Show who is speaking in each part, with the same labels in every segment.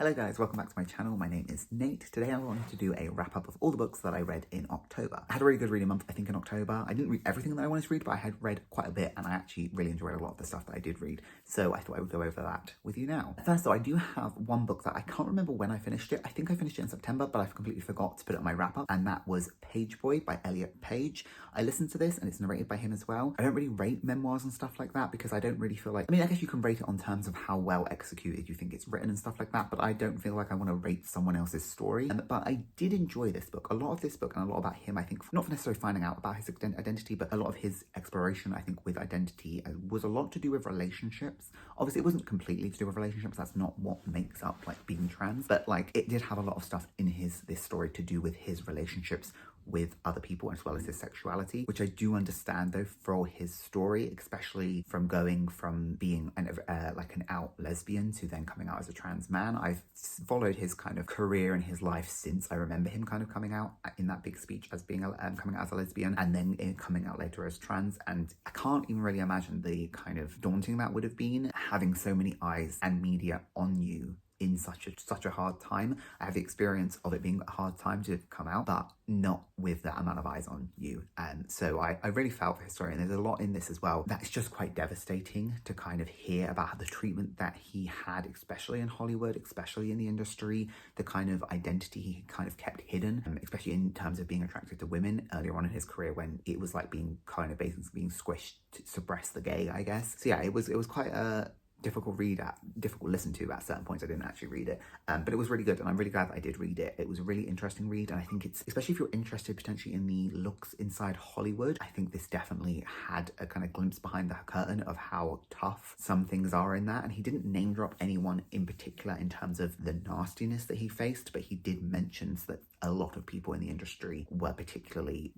Speaker 1: Hello guys, welcome back to my channel. My name is Nate. Today I wanted to do a wrap up of all the books that I read in October. I had a really good reading month, I think, in October. I didn't read everything that I wanted to read, but I had read quite a bit and I actually really enjoyed a lot of the stuff that I did read. So I thought I would go over that with you now. First though, I do have one book that I can't remember when I finished it. I think I finished it in September, but I completely forgot to put it on my wrap up, and that was Page Boy by Elliot Page. I listened to this and it's narrated by him as well. I don't really rate memoirs and stuff like that because I don't really feel like, I guess you can rate it on terms of how well executed you think it's written and stuff like that, but I don't feel like I want to rate someone else's story. But I did enjoy this book. A lot of this book and a lot about him, I think, not necessarily finding out about his identity, but a lot of his exploration, I think, with identity was a lot to do with relationships. Obviously, it wasn't completely to do with relationships. That's not what makes up like being trans, but like it did have a lot of stuff in this story to do with his relationships with other people as well as his sexuality, which I do understand though for his story, especially from going from being like an out lesbian to then coming out as a trans man. I've followed his kind of career and his life since I remember him kind of coming out in that big speech as being coming out as a lesbian and then coming out later as trans, and I can't even really imagine the kind of daunting that would have been, having so many eyes and media on you in such a hard time. I have the experience of it being a hard time to come out, but not with that amount of eyes on you. And so I really felt for his story, and there's a lot in this as well that's just quite devastating to kind of hear about the treatment that he had, especially in Hollywood, especially in the industry, the kind of identity he kind of kept hidden, especially in terms of being attracted to women earlier on in his career when it was like being kind of basically being squished to suppress the gay, I guess. So yeah, it was quite a difficult listen to at certain points. I didn't actually read it, but it was really good, and I'm really glad that I did read it. It was a really interesting read, and I think it's, especially if you're interested potentially in the looks inside Hollywood, I think this definitely had a kind of glimpse behind the curtain of how tough some things are in that. And he didn't name drop anyone in particular in terms of the nastiness that he faced, but he did mention that a lot of people in the industry were particularly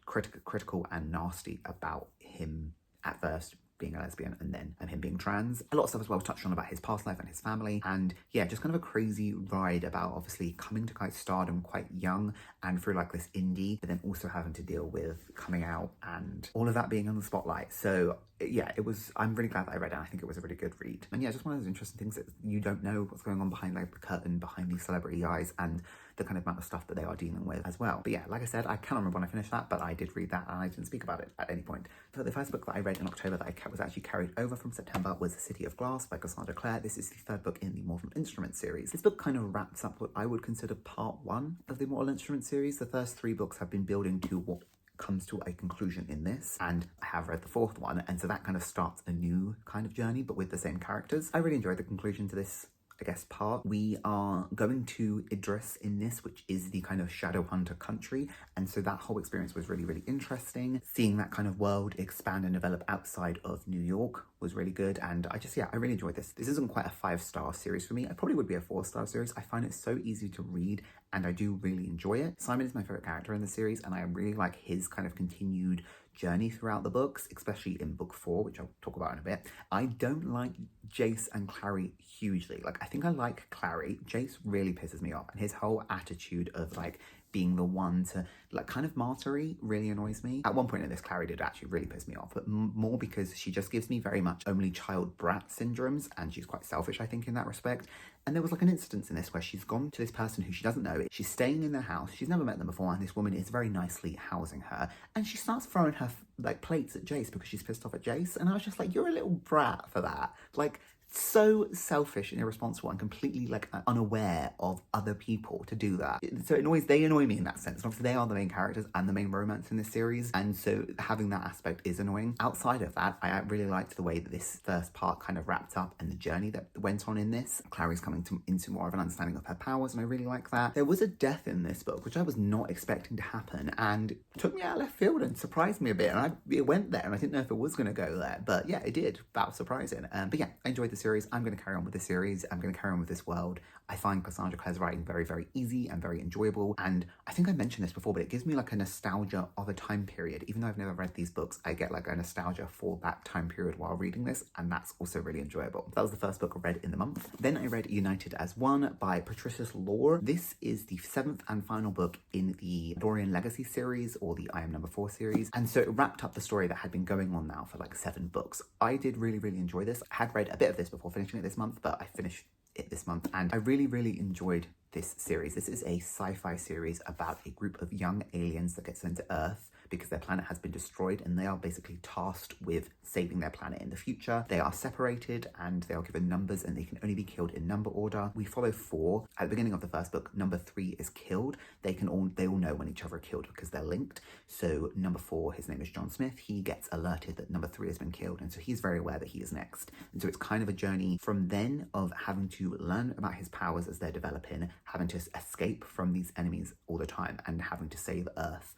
Speaker 1: critical and nasty about him at first being a lesbian and then him being trans. A lot of stuff as well touched on about his past life and his family, and yeah, just kind of a crazy ride about obviously coming to quite stardom quite young and through like this indie, but then also having to deal with coming out and all of that being on the spotlight. So yeah, I'm really glad that I read it. I think it was a really good read. And yeah, just one of those interesting things that you don't know what's going on behind like the curtain, behind these celebrity eyes and the kind of amount of stuff that they are dealing with as well. But yeah, like I said, I cannot remember when I finished that, but I did read that and I didn't speak about it at any point. So the first book that I read in October that was actually carried over from September was The City of Glass by Skandar. This is the third book in the Mortal Instruments series. This book kind of wraps up what I would consider part one of the Mortal Instruments series. The first three books have been building to what comes to a conclusion in this, and I have read the fourth one, and so that kind of starts a new kind of journey but with the same characters. I really enjoyed the conclusion to this, I guess, part. We are going to Idris in this, which is the kind of shadow hunter country, and so that whole experience was really, really interesting. Seeing that kind of world expand and develop outside of New York was really good, and I really enjoyed this. This isn't quite a 5-star series for me. It probably would be a 4-star series. I find it so easy to read and I do really enjoy it. Simon is my favorite character in the series, and I really like his kind of continued journey throughout the books, especially in book 4, which I'll talk about in a bit. I don't like Jace and Clary hugely. Like, I think I like Clary. Jace really pisses me off, and his whole attitude of like being the one to like kind of martyry really annoys me. At one point in this, Clary did actually really piss me off, but more because she just gives me very much only child brat syndromes, and she's quite selfish, I think, in that respect. And there was like an instance in this where she's gone to this person who she doesn't know. She's staying in their house. She's never met them before, and this woman is very nicely housing her. And she starts throwing her like plates at Jace because she's pissed off at Jace. And I was just like, you're a little brat for that. Like, so selfish and irresponsible and completely like unaware of other people to do that. So they annoy me in that sense. And obviously they are the main characters and the main romance in this series, and so having that aspect is annoying. Outside of that, I really liked the way that this first part kind of wrapped up and the journey that went on in this. Clary's coming into more of an understanding of her powers, and I really like that. There was a death in this book which I was not expecting to happen, and took me out of left field and surprised me a bit, and it went there and I didn't know if it was going to go there, but yeah, it did. That was surprising. But yeah, I enjoyed the series. I'm going to carry on with the series. I'm going to carry on with this world. I find Cassandra Clare's writing very, very easy and very enjoyable. And I think I mentioned this before, but it gives me like a nostalgia of a time period. Even though I've never read these books, I get like a nostalgia for that time period while reading this. And that's also really enjoyable. That was the first book I read in the month. Then I read United as One by Patricius Lore. This is the 7th and final book in the Dorian Legacy series, or the I Am Number 4 series. And so it wrapped up the story that had been going on now for like 7 books. I did really, really enjoy this. I had read a bit of this before finishing it this month, but I finished it this month, and I really enjoyed this series. This is a sci-fi series about a group of young aliens that get sent to Earth because their planet has been destroyed, and they are basically tasked with saving their planet in the future. They are separated and they are given numbers, and they can only be killed in number order. We follow 4. At the beginning of the first book, number 3 is killed. They all know when each other are killed because they're linked. So number 4, his name is John Smith, he gets alerted that number 3 has been killed, and so he's very aware that he is next. And so it's kind of a journey from then of having to learn about his powers as they're developing, having to escape from these enemies all the time, and having to save Earth.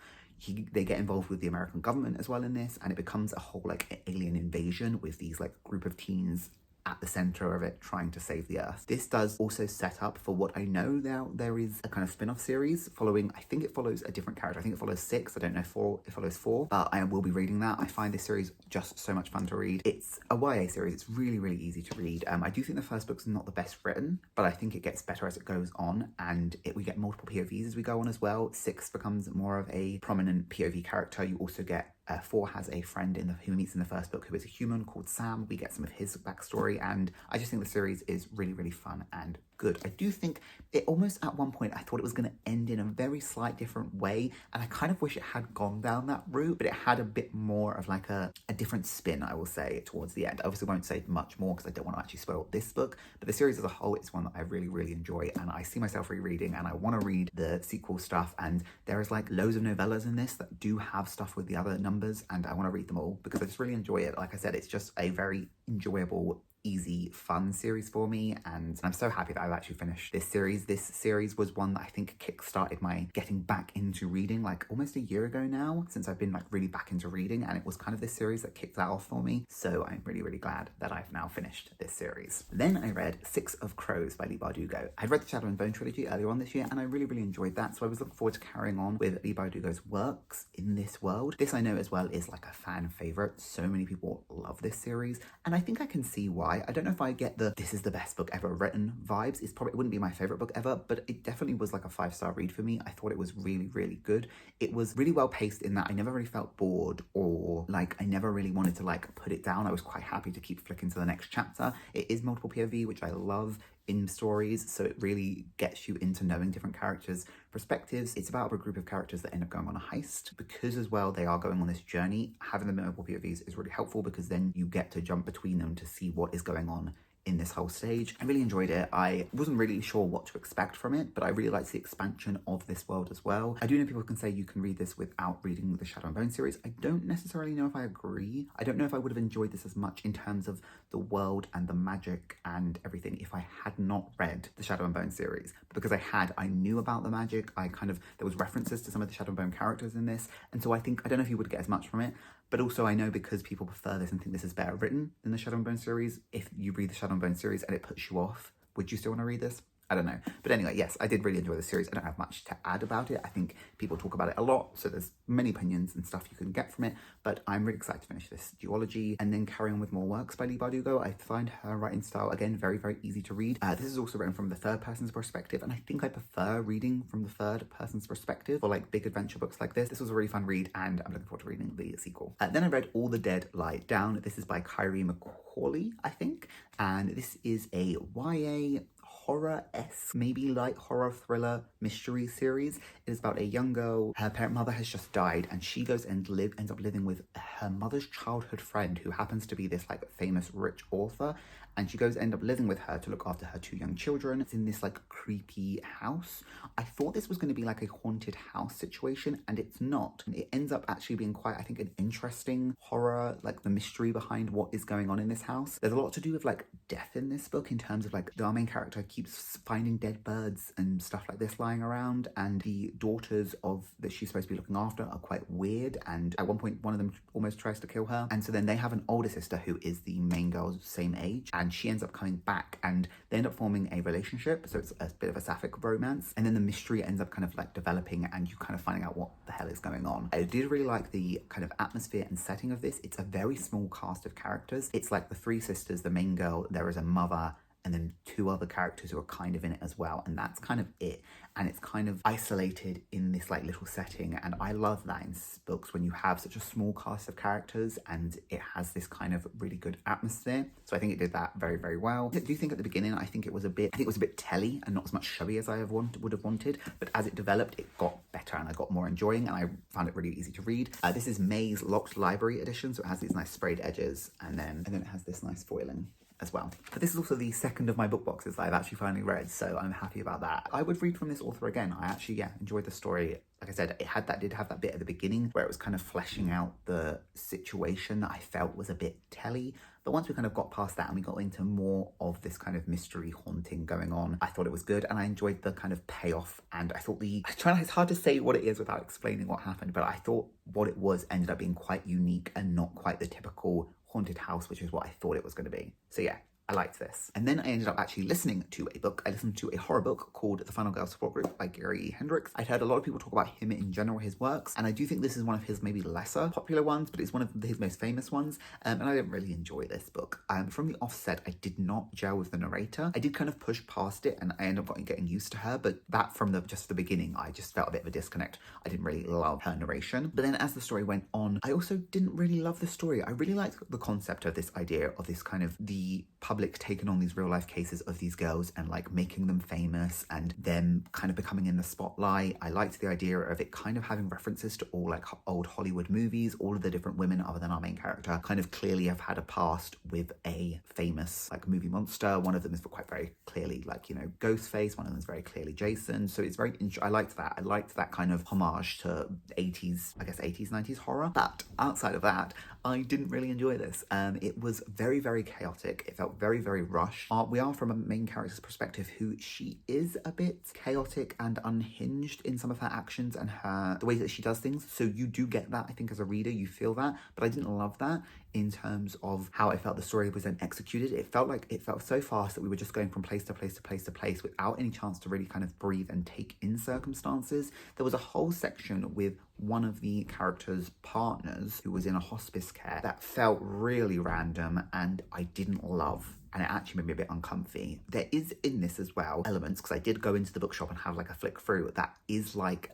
Speaker 1: They get involved with the American government as well in this, and it becomes a whole like alien invasion with these like group of teens at the center of it trying to save the Earth. This does also set up for what I know now there is a kind of spin-off series following, I think it follows a different character. I think it follows 6, I don't know if it follows 4, but I will be reading that. I find this series just so much fun to read. It's a YA series, it's really easy to read. I do think the first book's not the best written, but I think it gets better as it goes on, and we get multiple POVs as we go on as well. 6 becomes more of a prominent POV character. You also get 4 has a friend who he meets in the first book who is a human called Sam. We get some of his backstory, and I just think the series is really fun and good. I do think it almost at one point I thought it was going to end in a very slight different way, and I kind of wish it had gone down that route, but it had a bit more of like a different spin, I will say, towards the end. I obviously won't say much more because I don't want to actually spoil this book, but the series as a whole is one that I really enjoy, and I see myself rereading, and I want to read the sequel stuff. And there is like loads of novellas in this that do have stuff with the other numbers, and I want to read them all because I just really enjoy it. Like I said, it's just a very enjoyable, easy, fun series for me, and I'm so happy that I've actually finished this series. This series was one that I think kick-started my getting back into reading like almost a year ago now, since I've been like really back into reading, and it was kind of this series that kicked that off for me. So I'm really glad that I've now finished this series. Then I read 6 of Crows by Leigh Bardugo. I'd read the Shadow and Bone trilogy earlier on this year, and I really enjoyed that, so I was looking forward to carrying on with Leigh Bardugo's works in this world. This I know as well is like a fan favorite. So many people love this series, and I think I can see why. I don't know if I get the this is the best book ever written vibes. It wouldn't be my favorite book ever, but it definitely was like a 5-star read for me. I thought it was really good. It was really well paced in that I never really felt bored, or like I never really wanted to like put it down. I was quite happy to keep flicking to the next chapter. It is multiple POV, which I love in stories, so it really gets you into knowing different characters' perspectives. It's about a group of characters that end up going on a heist. Because as well they are going on this journey, having the multiple POVs is really helpful because then you get to jump between them to see what is going on in this whole stage. I really enjoyed it. I wasn't really sure what to expect from it, but I really liked the expansion of this world as well. I do know people can say you can read this without reading the Shadow and Bone series. I don't necessarily know if I agree. I don't know if I would have enjoyed this as much in terms of the world and the magic and everything if I had not read the Shadow and Bone series. But because I knew about the magic. There was references to some of the Shadow and Bone characters in this, and so I don't know if you would get as much from it. But also I know because people prefer this and think this is better written than the Shadow and Bone series, if you read the Shadow and Bone series and it puts you off, would you still want to read this? I don't know. But anyway, yes, I did really enjoy the series. I don't have much to add about it. I think people talk about it a lot, so there's many opinions and stuff you can get from it, but I'm really excited to finish this duology and then carry on with more works by Leigh Bardugo. I find her writing style, again, very easy to read. This is also written from the third person's perspective, and I think I prefer reading from the third person's perspective for like big adventure books like this. This was a really fun read, and I'm looking forward to reading the sequel. Then I read All the Dead Lie Down. This is by Kyrie McCauley, I think, and this is a YA horror-esque, maybe light horror thriller mystery series. It is about a young girl. Her parent mother has just died, and she ends up living with her mother's childhood friend, who happens to be this like famous rich author, and she end up living with her to look after her 2 young children. It's in this like creepy house. I thought this was going to be like a haunted house situation, and it's not. It ends up actually being quite, I think, an interesting horror, like the mystery behind what is going on in this house. There's a lot to do with like death in this book, in terms of like our main character keeps finding dead birds and stuff like this lying around, and the daughters that she's supposed to be looking after are quite weird, and at one point one of them almost tries to kill her. And so then they have an older sister who is the main girl's same age, and she ends up coming back, and they end up forming a relationship, so it's a bit of a sapphic romance, and then the mystery ends up kind of like developing, and you kind of finding out what the hell is going on. I did really like the kind of atmosphere and setting of this. It's a very small cast of characters. It's like the 3 sisters, the main girl, there is a mother, and then 2 other characters who are kind of in it as well, and that's kind of it. And it's kind of isolated in this like little setting, and I love that in books when you have such a small cast of characters and it has this kind of really good atmosphere. So I think it did that very, very well. I do think at the beginning I think it was a bit telly and not as much showy as I would have wanted, but as it developed it got better and I got more enjoying and I found it really easy to read. This is May's Locked Library edition, so it has these nice sprayed edges and then it has this nice foiling as well. But this is also the second of my book boxes that I've actually finally read, so I'm happy about that. I would read from this author again. I actually, enjoyed the story. Like I said, it did have that bit at the beginning where it was kind of fleshing out the situation that I felt was a bit telly. But once we kind of got past that and we got into more of this kind of mystery haunting going on, I thought it was good and I enjoyed the kind of payoff. And I thought it's hard to say what it is without explaining what happened, but I thought what it was ended up being quite unique and not quite the typical haunted house, which is what I thought it was going to be. So yeah, I liked this. And then I ended up actually listening to a book. I listened to a horror book called The Final Girl Support Group by Gary E. Hendricks. I'd heard a lot of people talk about him in general, his works, and I do think this is one of his maybe lesser popular ones, but it's one of his most famous ones, and I didn't really enjoy this book. From the offset, I did not gel with the narrator. I did kind of push past it, and I ended up getting used to her, but that from just the beginning, I just felt a bit of a disconnect. I didn't really love her narration. But then as the story went on, I also didn't really love the story. I really liked the concept of this idea of this kind of the public taking on these real life cases of these girls and like making them famous and them kind of becoming in the spotlight. I liked the idea of it kind of having references to all like old Hollywood movies. All of the different women other than our main character kind of clearly have had a past with a famous like movie monster. One of them is quite very clearly like, you know, Ghostface. One of them is very clearly Jason. So it's very, I liked that. I liked that kind of homage to 80s, 90s horror. But outside of that, I didn't really enjoy this. It was very, very chaotic. It felt very, very rushed. We are from a main character's perspective who she is a bit chaotic and unhinged in some of her actions and the way that she does things. So you do get that, I think, as a reader, you feel that. But I didn't love that in terms of how I felt the story was then executed. It felt so fast that we were just going from place to place to place to place without any chance to really kind of breathe and take in circumstances. There was a whole section with one of the characters' partners who was in a hospice care that felt really random and I didn't love. And it actually made me a bit uncomfy. There is in this as well elements, because I did go into the bookshop and have like a flick through that is like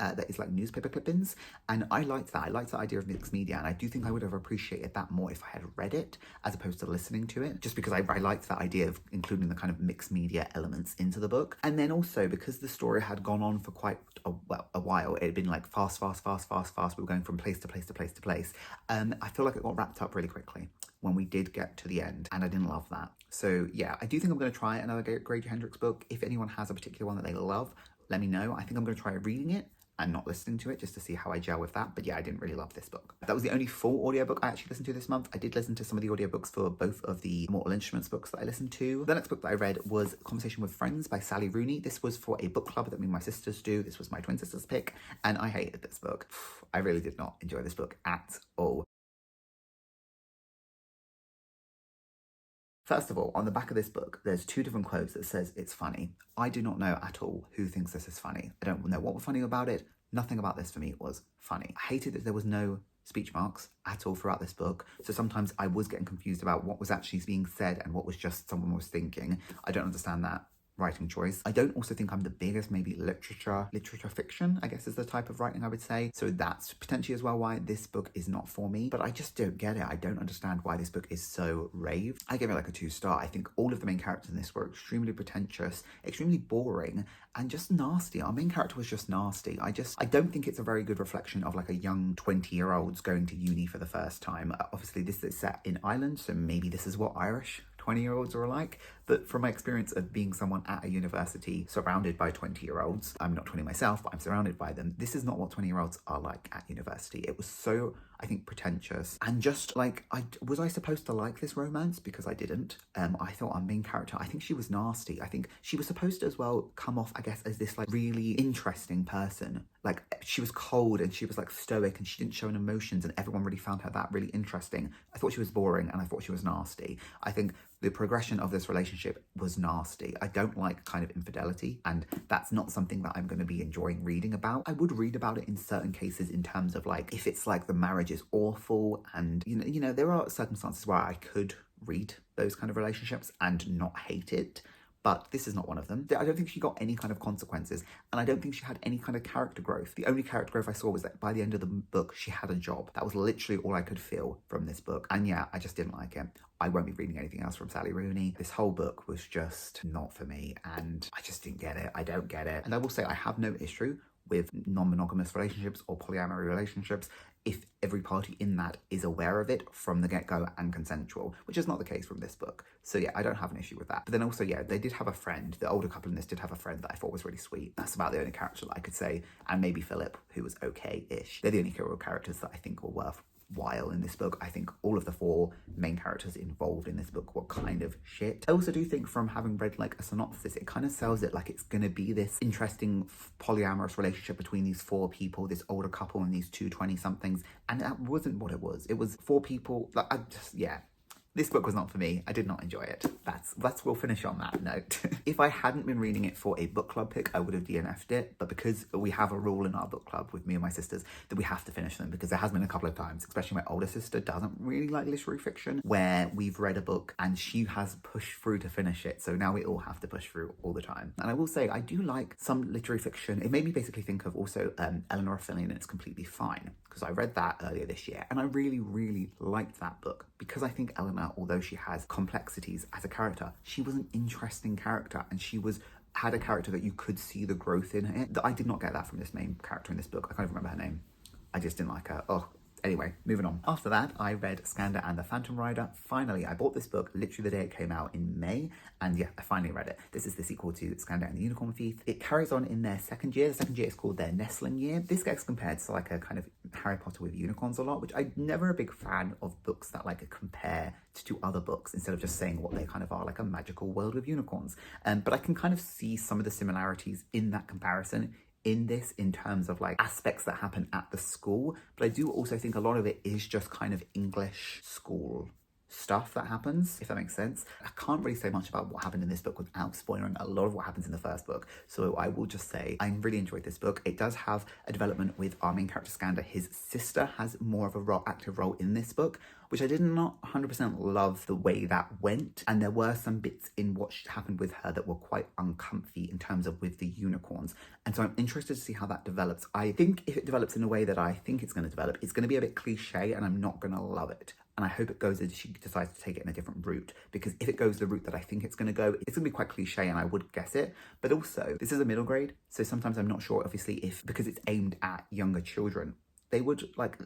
Speaker 1: newspaper clippings, and I liked that. I liked the idea of mixed media, and I do think I would have appreciated that more if I had read it as opposed to listening to it, just because I liked that idea of including the kind of mixed media elements into the book. And then also because the story had gone on for quite a while, it had been like fast. We were going from place to place to place to place. I feel like it got wrapped up really quickly when we did get to the end, and I didn't love that. So yeah, I do think I'm going to try another Gray Hendricks book. If anyone has a particular one that they love, let me know. I think I'm going to try reading it and not listening to it just to see how I gel with that. But yeah, I didn't really love this book. That was the only full audiobook I actually listened to this month. I did listen to some of the audiobooks for both of the Mortal Instruments books that I listened to. The next book that I read was Conversation with Friends by Sally Rooney. This was for a book club that me and my sisters do. This was my twin sister's pick, and I hated this book. I really did not enjoy this book at all. First of all, on the back of this book, there's 2 different quotes that says it's funny. I do not know at all who thinks this is funny. I don't know what was funny about it. Nothing about this for me was funny. I hated that there was no speech marks at all throughout this book. So sometimes I was getting confused about what was actually being said and what was just someone was thinking. I don't understand that writing choice. I don't also think I'm the biggest maybe literature fiction, I guess is the type of writing I would say. So that's potentially as well why this book is not for me, but I just don't get it. I don't understand why this book is so raved. I give it like a 2-star. I think all of the main characters in this were extremely pretentious, extremely boring, and just nasty. Our main character was just nasty. I don't think it's a very good reflection of like a young 20-year-olds going to uni for the first time. Obviously this is set in Ireland, so maybe this is what Irish 20-year-olds are like, but from my experience of being someone at a university surrounded by 20-year-olds, I'm not 20 myself, but I'm surrounded by them, this is not what 20-year-olds are like at university. It was so, I think, pretentious, and just like, was I supposed to like this romance? Because I didn't. I thought our main character, I think she was nasty. I think she was supposed to as well come off, I guess, as this like really interesting person. Like she was cold and she was like stoic and she didn't show any emotions, and everyone really found her that really interesting. I thought she was boring and I thought she was nasty. I think the progression of this relationship was nasty. I don't like kind of infidelity, and that's not something that I'm going to be enjoying reading about. I would read about it in certain cases in terms of like, if it's like the marriage is awful and, you know, there are circumstances where I could read those kind of relationships and not hate it. but this is not one of them. I don't think she got any kind of consequences, and I don't think she had any kind of character growth. The only character growth I saw was that by the end of the book, she had a job. That was literally all I could feel from this book. And yeah, I just didn't like it. I won't be reading anything else from Sally Rooney. This whole book was just not for me, and I just didn't get it. I don't get it. And I will say I have no issue with non-monogamous relationships or polyamory relationships if every party in that is aware of it from the get-go and consensual, which is not the case from this book. So yeah, I don't have an issue with that. But then also, yeah, they did have a friend. The older couple in this did have a friend that I thought was really sweet. That's about the only character that I could say. And maybe Philip, who was okay-ish. They're the only real characters that I think were worthwhile in this book. I think all of the 4 main characters involved in this book were kind of shit. I also do think from having read like a synopsis, it kind of sells it like it's gonna be this interesting polyamorous relationship between these 4 people, this older couple and these 2 20-somethings, and that wasn't what it was. It was 4 people, like, yeah. This book was not for me. I did not enjoy it. We'll finish on that note. If I hadn't been reading it for a book club pick, I would have DNF'd it. But because we have a rule in our book club with me and my sisters that we have to finish them, because there has been a couple of times, especially my older sister doesn't really like literary fiction, where we've read a book and she has pushed through to finish it. So now we all have to push through all the time. And I will say, I do like some literary fiction. It made me basically think of also Eleanor of Filling, and It's Completely Fine, because I read that earlier this year and I really, really liked that book because I think Eleanor, although she has complexities as a character, she was an interesting character, and she had a character that you could see the growth in it. I did not get that from this main character in this book. I can't even remember her name. I just didn't like her. Oh, anyway, moving on. After that, I read Skandar and the Phantom Rider. Finally, I bought this book literally the day it came out in May, and yeah, I finally read it. This is the sequel to Skandar and the Unicorn Thief. It carries on in their second year. The second year is called their Nestling Year. This gets compared to like a kind of Harry Potter with unicorns a lot, which I'm never a big fan of books that like compare to other books instead of just saying what they kind of are, like a magical world with unicorns. But I can kind of see some of the similarities in that comparison in this, in terms of like aspects that happen at the school, but I do also think a lot of it is just kind of English school stuff that happens, if that makes sense. I can't really say much about what happened in this book without spoiling a lot of what happens in the first book, so I will just say I really enjoyed this book. It does have a development with our main character Skandar. His sister has more of a active role in this book, which I did not 100% love the way that went, and there were some bits in what happened with her that were quite uncomfy in terms of with the unicorns, and so I'm interested to see how that develops. I think if it develops in a way that I think it's going to develop, it's going to be a bit cliche and I'm not going to love it. And I hope it goes as she decides to take it in a different route, because if it goes the route that I think it's going to go, it's going to be quite cliche and I would guess it. But also, this is a middle grade, so sometimes I'm not sure, obviously, if because it's aimed at younger children, they would like,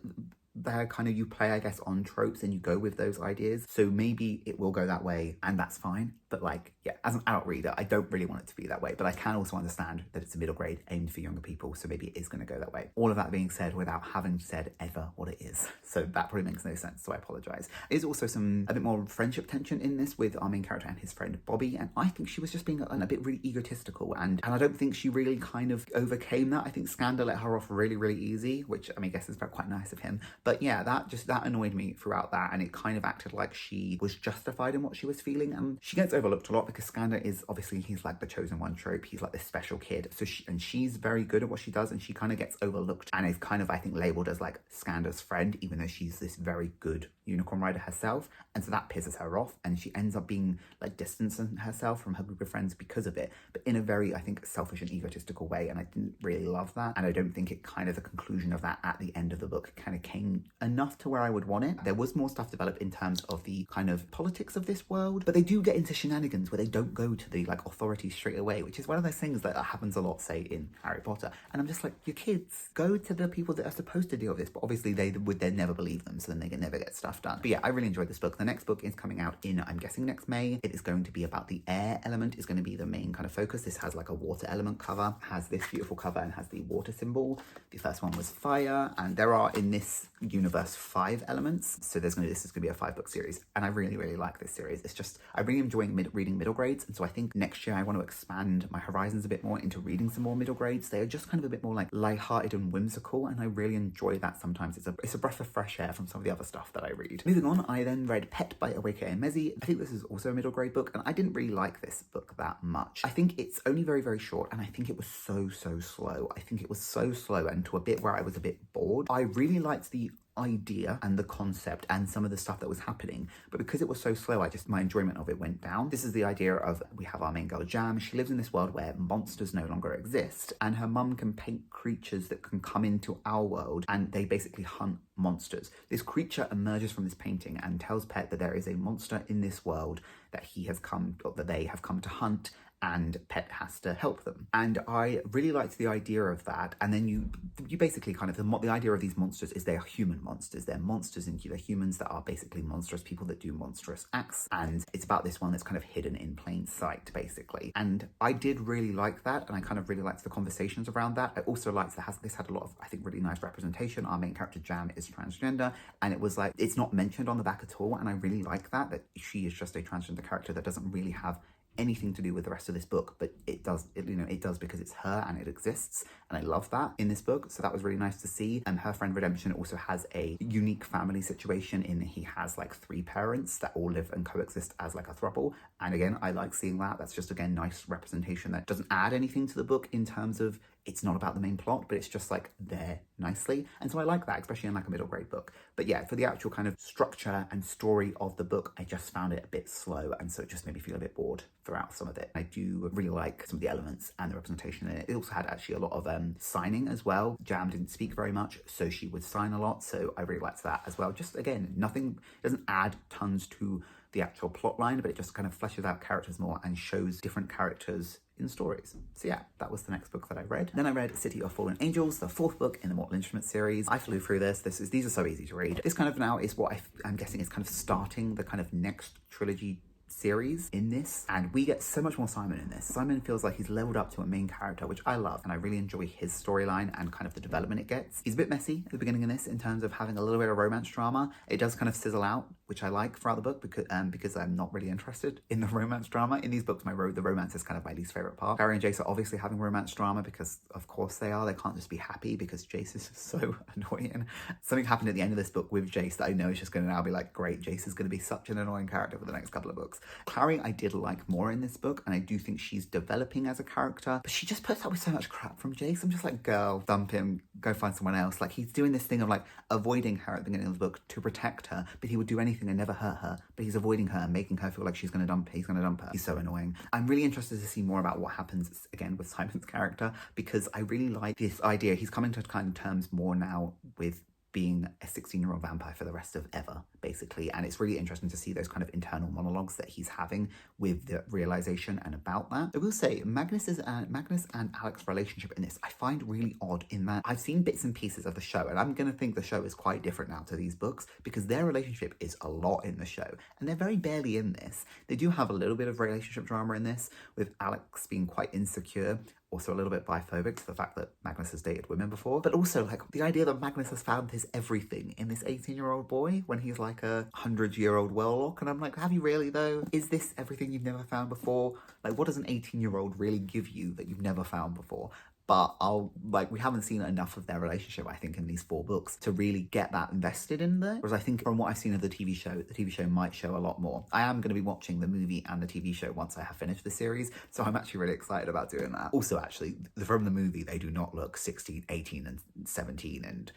Speaker 1: they're kind of, you play, I guess, on tropes and you go with those ideas. So maybe it will go that way and that's fine. But like, yeah, as an adult reader, I don't really want it to be that way. But I can also understand that it's a middle grade aimed for younger people. So maybe it is going to go that way. All of that being said without having said ever what it is. So that probably makes no sense. So I apologize. There's also a bit more friendship tension in this with our main character and his friend Bobby. And I think she was just being a bit really egotistical. And I don't think she really kind of overcame that. I think Skandar let her off really, really easy, which I mean, I guess is quite nice of him. But yeah, that annoyed me throughout that. And it kind of acted like she was justified in what she was feeling. And she gets overlooked a lot because Skandar is obviously, he's like the chosen one trope. He's like this special kid. So she's very good at what she does, and she kind of gets overlooked and is kind of, I think, labeled as like Skandar's friend, even though she's this very good unicorn rider herself. And so that pisses her off, and she ends up being like distancing herself from her group of friends because of it, but in a very, I think, selfish and egotistical way. And I didn't really love that. And I don't think it kind of, the conclusion of that at the end of the book kind of came enough to where I would want it. There was more stuff developed in terms of the kind of politics of this world, but they do get into shenanigans where they don't go to the like authorities straight away, which is one of those things that happens a lot, say, in Harry Potter. And I'm just like, your kids, go to the people that are supposed to deal with this, but obviously they would then never believe them, so then they can never get stuff done. But yeah, I really enjoyed this book. The next book is coming out in, I'm guessing, next May. It is going to be about the air element, is going to be the main kind of focus. This has like a water element cover, has this beautiful cover and has the water symbol. The first one was fire, and there are in this universe 5 elements, so this is going to be a 5-book series, and I really, really like this series. It's just, I'm really enjoying reading middle grades, and so I think next year I want to expand my horizons a bit more into reading some more middle grades. They are just kind of a bit more like lighthearted and whimsical, and I really enjoy that sometimes. It's a breath of fresh air from some of the other stuff that I read. Moving on, I then read Pet by Awake Mezi. I think this is also a middle grade book, and I didn't really like this book that much. I think it's only very, very short, and I think it was so slow. I think it was so slow, and to a bit where I was a bit bored. I really liked the idea and the concept and some of the stuff that was happening, but because it was so slow, my enjoyment of it went down. This is the idea of, we have our main girl Jam. She lives in this world where monsters no longer exist, and her mum can paint creatures that can come into our world, and they basically hunt monsters. This creature emerges from this painting and tells Pet that there is a monster in this world that they have come to hunt, and Pet has to help them. And I really liked the idea of that. And then you basically kind of, the idea of these monsters is they are human monsters. They're monsters, and they're humans that are basically monstrous people that do monstrous acts. And it's about this one that's kind of hidden in plain sight, basically. And I did really like that, and I kind of really liked the conversations around that. I also liked that this had a lot of, I think, really nice representation. Our main character Jam is transgender, and it was like, it's not mentioned on the back at all. And I really like that she is just a transgender character that doesn't really have anything to do with the rest of this book, but it does because it's her and it exists, and I love that in this book. So that was really nice to see. And her friend Redemption also has a unique family situation in that he has like 3 parents that all live and coexist as like a throuple, and again, I like seeing that. That's just, again, nice representation that doesn't add anything to the book in terms of, it's not about the main plot, but it's just like there nicely. And so I like that, especially in like a middle grade book. But yeah, for the actual kind of structure and story of the book, I just found it a bit slow, and so it just made me feel a bit bored throughout some of it. I do really like some of the elements and the representation in it. It also had actually a lot of signing as well. Jam didn't speak very much, so she would sign a lot, so I really liked that as well. Just, again, nothing, doesn't add tons to the actual plot line, but it just kind of fleshes out characters more and shows different characters in stories. So yeah, that was the next book that I read. Then I read City of Fallen Angels, the 4th book in the Mortal Instruments series. I flew through this. These are so easy to read. This kind of now is what I'm guessing is kind of starting the kind of next trilogy series in this, and we get so much more Simon in this. Simon feels like he's leveled up to a main character, which I love, and I really enjoy his storyline and kind of the development it gets. He's a bit messy at the beginning of this in terms of having a little bit of romance drama. It does kind of sizzle out, which I like throughout the book, because I'm not really interested in the romance drama. In these books, the romance is kind of my least favorite part. Carrie and Jace are obviously having romance drama because of course they are. They can't just be happy because Jace is so annoying. Something happened at the end of this book with Jace that I know is just going to now be like, great, Jace is going to be such an annoying character for the next couple of books. Clary I did like more in this book, and I do think she's developing as a character, but she just puts up with so much crap from Jace. I'm just like, girl, dump him, go find someone else. Like, he's doing this thing of like avoiding her at the beginning of the book to protect her, but he would do anything and never hurt her, but he's avoiding her and making her feel like he's gonna dump her. He's so annoying. I'm really interested to see more about what happens again with Simon's character, because I really like this idea. He's coming to kind of terms more now with being a 16-year-old vampire for the rest of ever, basically. And it's really interesting to see those kind of internal monologues that he's having with the realization and about that. I will say, Magnus and Alex's relationship in this, I find really odd in that I've seen bits and pieces of the show, and I'm going to think the show is quite different now to these books, because their relationship is a lot in the show, and they're very barely in this. They do have a little bit of relationship drama in this, with Alex being quite insecure, also a little bit biphobic to the fact that Magnus has dated women before, but also like the idea that Magnus has found his everything in this 18-year-old boy when he's like a 100-year-old warlock. And I'm like, have you really though? Is this everything you've never found before? Like, what does an 18-year-old really give you that you've never found before? But we haven't seen enough of their relationship, I think, in these 4 books to really get that invested in there. Whereas I think from what I've seen of the TV show might show a lot more. I am going to be watching the movie and the TV show once I have finished the series, so I'm actually really excited about doing that. Also, actually, from the movie, they do not look 16, 18, and 17, and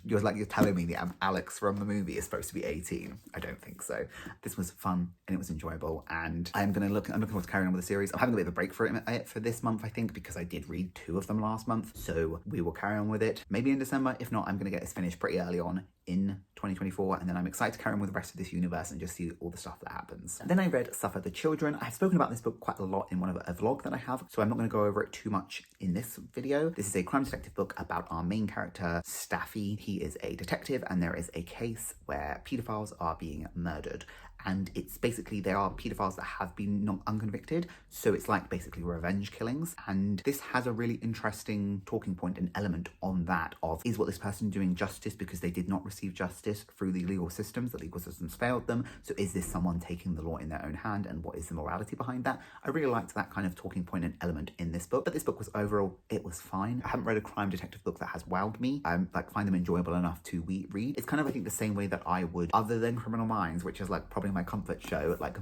Speaker 1: you're telling me that Alex from the movie is supposed to be 18. I don't think so. This was fun, and it was enjoyable, and I'm looking forward to carrying on with the series. I'm having a bit of a break for it for this month, I think, because I did read 2 of them last month, so we will carry on with it maybe in December. If not, I'm going to get this finished pretty early on in 2024, and then I'm excited to carry on with the rest of this universe and just see all the stuff that happens. And then I read Suffer the Children. I've spoken about this book quite a lot in a vlog that I have, so I'm not going to go over it too much in this video. This is a crime detective book about our main character, Staffy. He is a detective, and there is a case where paedophiles are being murdered. And it's basically, they are paedophiles that have been unconvicted, so it's like basically revenge killings. And this has a really interesting talking point and element on that of, is what this person doing justice because they did not receive justice through the legal systems? The legal systems failed them. So is this someone taking the law in their own hand, and what is the morality behind that? I really liked that kind of talking point and element in this book, but this book was overall, it was fine. I haven't read a crime detective book that has wowed me. I find them enjoyable enough to read. It's kind of, I think, the same way that I would, other than Criminal Minds, which is like probably my comfort show, like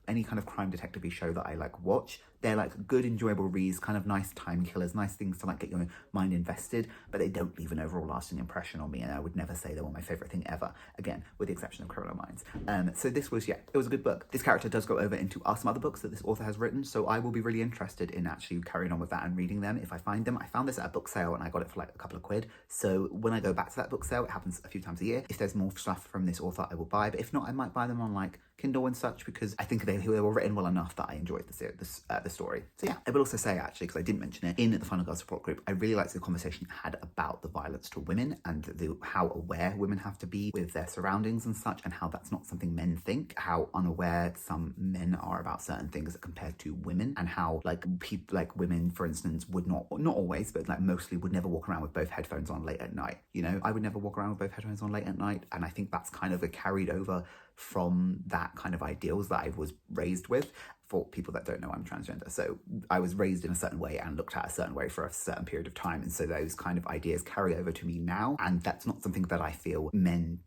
Speaker 1: any kind of crime detective show that I watch, They're like good, enjoyable reads, kind of nice time killers, nice things to like get your mind invested, but they don't leave an overall lasting impression on me, and I would never say they were my favorite thing ever, again, with the exception of Criminal Minds. So this was, yeah, it was a good book. This character does go over into some other books that this author has written, so I will be really interested in actually carrying on with that and reading them if I find them. I found this at a book sale and I got it for like a couple of quid, so when I go back to that book sale, it happens a few times a year, if there's more stuff from this author I will buy, but if not, I might buy them on like Kindle and such, because I think they were written well enough that I enjoyed the story. So yeah, I will also say actually, because I didn't mention it in the Final Girl support group, I really liked the conversation it had about the violence to women and how aware women have to be with their surroundings and such, and how that's not something men think, how unaware some men are about certain things compared to women, and how like people, like women for instance, would not always, but like mostly would never walk around with both headphones on late at night. You know, I would never walk around with both headphones on late at night, and I think that's kind of a carried over from that kind of ideals that I was raised with. For people that don't know, I'm transgender, so I was raised in a certain way and looked at a certain way for a certain period of time, and so those kind of ideas carry over to me now, and that's not something that I feel men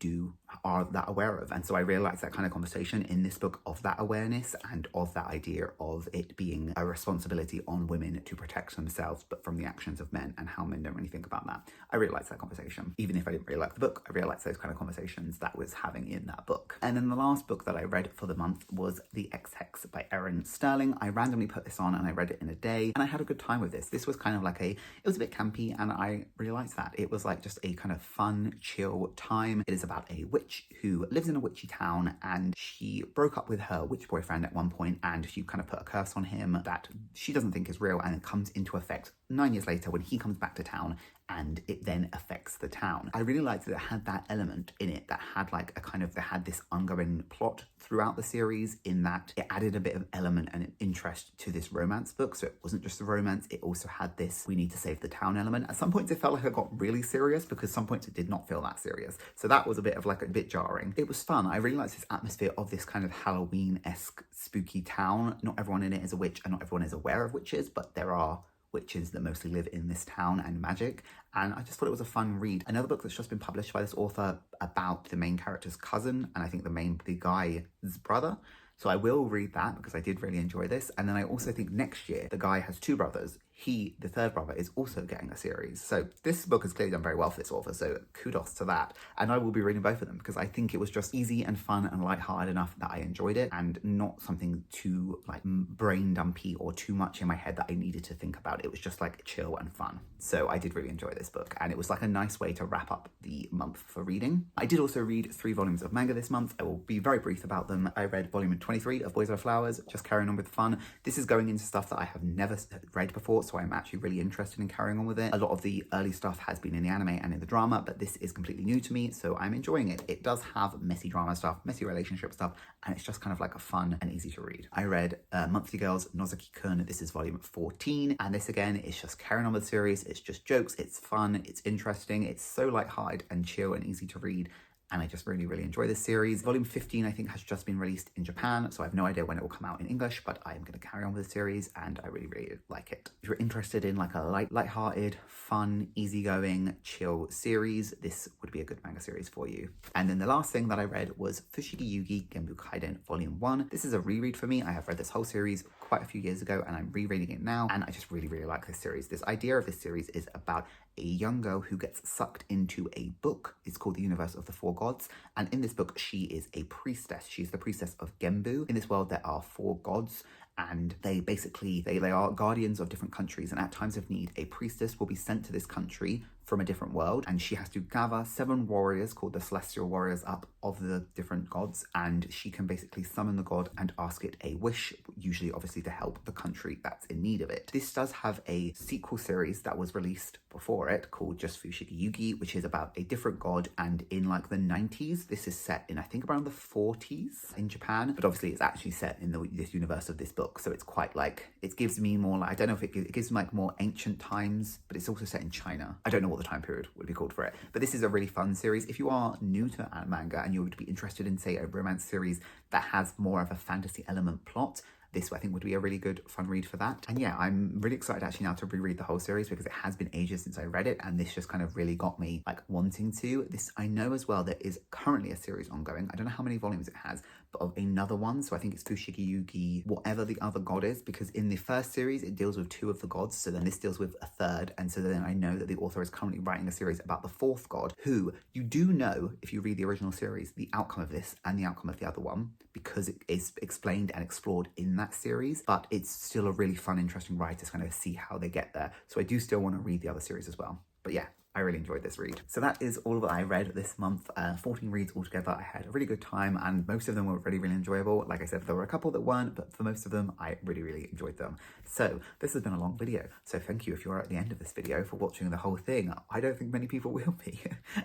Speaker 1: are that aware of. And so I realized that kind of conversation in this book, of that awareness and of that idea of it being a responsibility on women to protect themselves, but from the actions of men, and how men don't really think about that. I realized that conversation. Even if I didn't really like the book, I realized those kind of conversations that was having in that book. And then the last book that I read for the month was The Ex-Hex by Erin Sterling. I randomly put this on and I read it in a day, and I had a good time with this. This was kind of like it was a bit campy, and I really liked that. It was like just a kind of fun, chill time. It is about a witch who lives in a witchy town, and she broke up with her witch boyfriend at one point, and she kind of put a curse on him that she doesn't think is real, and it comes into effect 9 years later when he comes back to town, and it then affects the town. I really liked that it had that element in it that had like they had this ongoing plot throughout the series, in that it added a bit of element and interest to this romance book. So it wasn't just the romance, it also had this we need to save the town element. At some points it felt like it got really serious, because some points it did not feel that serious. So that was a bit jarring. It was fun. I really liked this atmosphere of this kind of Halloween-esque spooky town. Not everyone in it is a witch, and not everyone is aware of witches, but there are witches that mostly live in this town, and magic, and I just thought it was a fun read. Another book that's just been published by this author about the main character's cousin, and I think the guy's brother. So I will read that because I did really enjoy this. And then I also think next year, the guy has two brothers. The third brother, is also getting a series. So this book has clearly done very well for this author, so kudos to that. And I will be reading both of them because I think it was just easy and fun and lighthearted enough that I enjoyed it, and not something too like brain dumpy or too much in my head that I needed to think about. It was just like chill and fun. So I did really enjoy this book, and it was like a nice way to wrap up the month for reading. I did also read 3 volumes of manga this month. I will be very brief about them. I read volume 23 of Boys Over Flowers, just carrying on with fun. This is going into stuff that I have never read before, so I'm actually really interested in carrying on with it. A lot of the early stuff has been in the anime and in the drama, but this is completely new to me, so I'm enjoying it. It does have messy drama stuff, messy relationship stuff, and it's just kind of like a fun and easy to read. I read Monthly Girls Nozaki-kun. This is volume 14, and this again is just carrying on with the series. It's just jokes, it's fun, it's interesting, it's so lighthearted and chill and easy to read, and I just really, really enjoy this series. Volume 15, I think, has just been released in Japan, so I have no idea when it will come out in English, but I am going to carry on with the series, and I really, really like it. If you're interested in like a lighthearted, fun, easygoing, chill series, this would be a good manga series for you. And then the last thing that I read was Fushigi Yugi Genbu Kaiden Volume 1. This is a reread for me. I have read this whole series quite a few years ago, and I'm rereading it now, and I just really, really like this series. This idea of this series is about a young girl who gets sucked into a book. It's called The Universe of the Four Gods, and in this book she is a priestess. She's the priestess of Genbu. In this world there are 4 gods, and they basically they are guardians of different countries, and at times of need a priestess will be sent to this country from a different world, and she has to gather 7 warriors called the Celestial Warriors up of the different gods, and she can basically summon the god and ask it a wish, usually obviously to help the country that's in need of it. This does have a sequel series that was released before it called just Fushigi Yugi, which is about a different god, and in like the 90s. This is set in I think around the 40s in Japan, but obviously it's actually set in this universe of this book, so it's quite like, it gives me more like, I don't know if it gives me like more ancient times, but it's also set in China. I don't know what the time period would be called for it, but this is a really fun series. If you are new to manga and you would be interested in, say, a romance series that has more of a fantasy element plot, this I think would be a really good fun read for that. And yeah, I'm really excited actually now to reread the whole series because it has been ages since I read it, and this just kind of really got me like wanting to. This, I know as well, there is currently a series ongoing. I don't know how many volumes it has, of another one. So I think it's Fushigi Yugi, whatever the other god is, because in the first series it deals with 2 of the gods, so then this deals with a 3rd, and so then I know that the author is currently writing a series about the 4th god, who you do know, if you read the original series, the outcome of this and the outcome of the other one, because it is explained and explored in that series, but it's still a really fun, interesting ride to kind of see how they get there. So I do still want to read the other series as well. But yeah, I really enjoyed this read. So that is all that I read this month, 14 reads altogether. I had a really good time and most of them were really, really enjoyable. Like I said, there were a couple that weren't, but for most of them, I really, really enjoyed them. So this has been a long video. So thank you if you're at the end of this video for watching the whole thing. I don't think many people will be.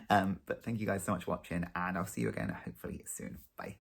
Speaker 1: But thank you guys so much for watching and I'll see you again hopefully soon. Bye.